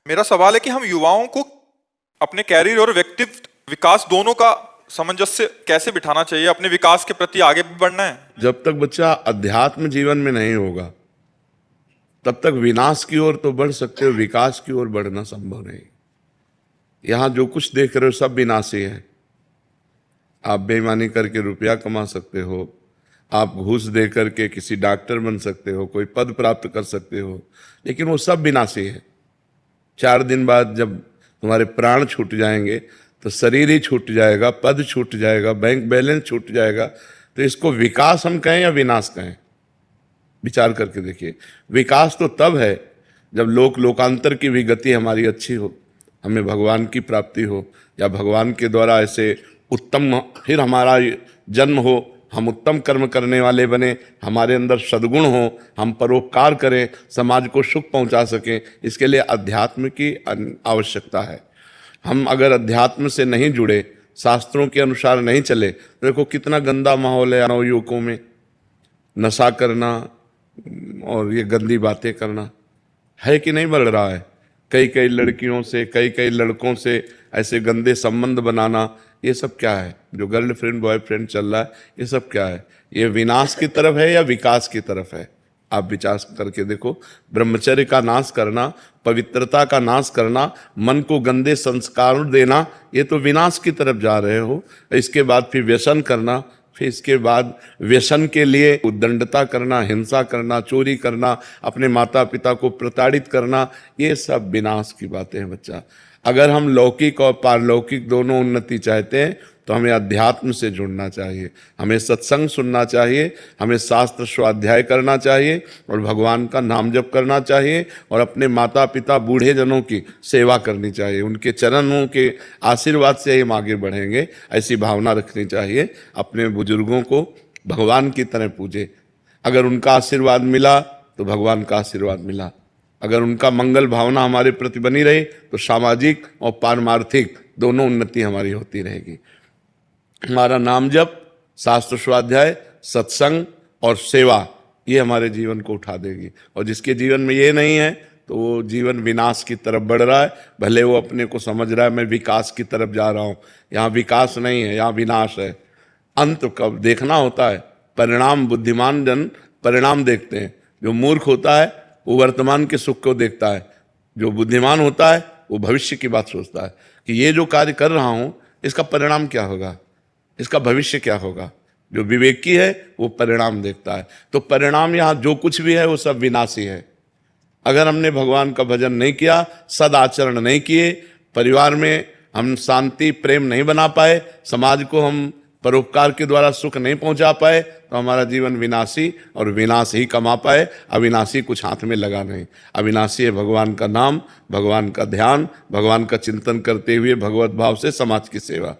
मेरा सवाल है कि हम युवाओं को अपने कैरियर और व्यक्तित्व विकास दोनों का सामंजस्य कैसे बिठाना चाहिए? अपने विकास के प्रति आगे भी बढ़ना है। जब तक बच्चा अध्यात्म जीवन में नहीं होगा तब तक विनाश की ओर तो बढ़ सकते हो, विकास की ओर बढ़ना संभव नहीं। यहां जो कुछ देख रहे हो सब विनाशी है। आप बेईमानी करके रुपया कमा सकते हो, आप घूस दे करके किसी डॉक्टर बन सकते हो, कोई पद प्राप्त कर सकते हो, लेकिन वो सब विनाशी है। 4 दिन बाद जब तुम्हारे प्राण छूट जाएंगे तो शरीर ही छूट जाएगा, पद छूट जाएगा, बैंक बैलेंस छूट जाएगा। तो इसको विकास हम कहें या विनाश कहें? विचार करके देखिए। विकास तो तब है जब लोकांतर की भी गति हमारी अच्छी हो, हमें भगवान की प्राप्ति हो, या भगवान के द्वारा ऐसे उत्तम फिर हमारा जन्म हो, हम उत्तम कर्म करने वाले बने, हमारे अंदर सद्गुण हो, हम परोपकार करें, समाज को सुख पहुंचा सकें। इसके लिए अध्यात्म की आवश्यकता है। हम अगर अध्यात्म से नहीं जुड़े, शास्त्रों के अनुसार नहीं चले, तो देखो कितना गंदा माहौल है नव युवकों में। नशा करना और ये गंदी बातें करना है कि नहीं बढ़ रहा है? कई कई लड़कियों से, कई कई लड़कों से ऐसे गंदे संबंध बनाना, ये सब क्या है? जो गर्लफ्रेंड बॉयफ्रेंड चल रहा है, ये सब क्या है? ये विनाश की तरफ है या विकास की तरफ है? आप विचार करके देखो। ब्रह्मचर्य का नाश करना, पवित्रता का नाश करना, मन को गंदे संस्कार देना, ये तो विनाश की तरफ जा रहे हो। इसके बाद फिर व्यसन करना, फिर इसके बाद व्यसन के लिए उद्दंडता करना, हिंसा करना, चोरी करना, अपने माता पिता को प्रताड़ित करना, ये सब विनाश की बातें हैं बच्चा। अगर हम लौकिक और पारलौकिक दोनों उन्नति चाहते हैं तो हमें अध्यात्म से जुड़ना चाहिए, हमें सत्संग सुनना चाहिए, हमें शास्त्र स्वाध्याय करना चाहिए और भगवान का नाम जप करना चाहिए और अपने माता पिता बूढ़े जनों की सेवा करनी चाहिए। उनके चरणों के आशीर्वाद से ही हम आगे बढ़ेंगे, ऐसी भावना रखनी चाहिए। अपने बुजुर्गों को भगवान की तरह पूजे। अगर उनका आशीर्वाद मिला तो भगवान का आशीर्वाद मिला। अगर उनका मंगल भावना हमारे प्रति बनी रहे तो सामाजिक और पारमार्थिक दोनों उन्नति हमारी होती रहेगी। हमारा नाम जप, शास्त्र स्वाध्याय, सत्संग और सेवा, ये हमारे जीवन को उठा देगी। और जिसके जीवन में ये नहीं है तो वो जीवन विनाश की तरफ बढ़ रहा है। भले वो अपने को समझ रहा है मैं विकास की तरफ जा रहा हूँ, यहाँ विकास नहीं है, यहाँ विनाश है। अंत कब देखना होता है? परिणाम। बुद्धिमान जन परिणाम देखते हैं, जो मूर्ख होता है वो वर्तमान के सुख को देखता है, जो बुद्धिमान होता है वो भविष्य की बात सोचता है कि ये जो कार्य कर रहा हूँ इसका परिणाम क्या होगा, इसका भविष्य क्या होगा। जो विवेकी है वो परिणाम देखता है। तो परिणाम यहाँ जो कुछ भी है वो सब विनाशी है। अगर हमने भगवान का भजन नहीं किया, सदाचरण नहीं किए, परिवार में हम शांति प्रेम नहीं बना पाए, समाज को हम परोपकार के द्वारा सुख नहीं पहुंचा पाए, तो हमारा जीवन विनाशी और विनाश ही कमा पाए। अविनाशी कुछ हाथ में लगा नहीं। अविनाशी है भगवान का नाम, भगवान का ध्यान, भगवान का चिंतन करते हुए भगवत भाव से समाज की सेवा।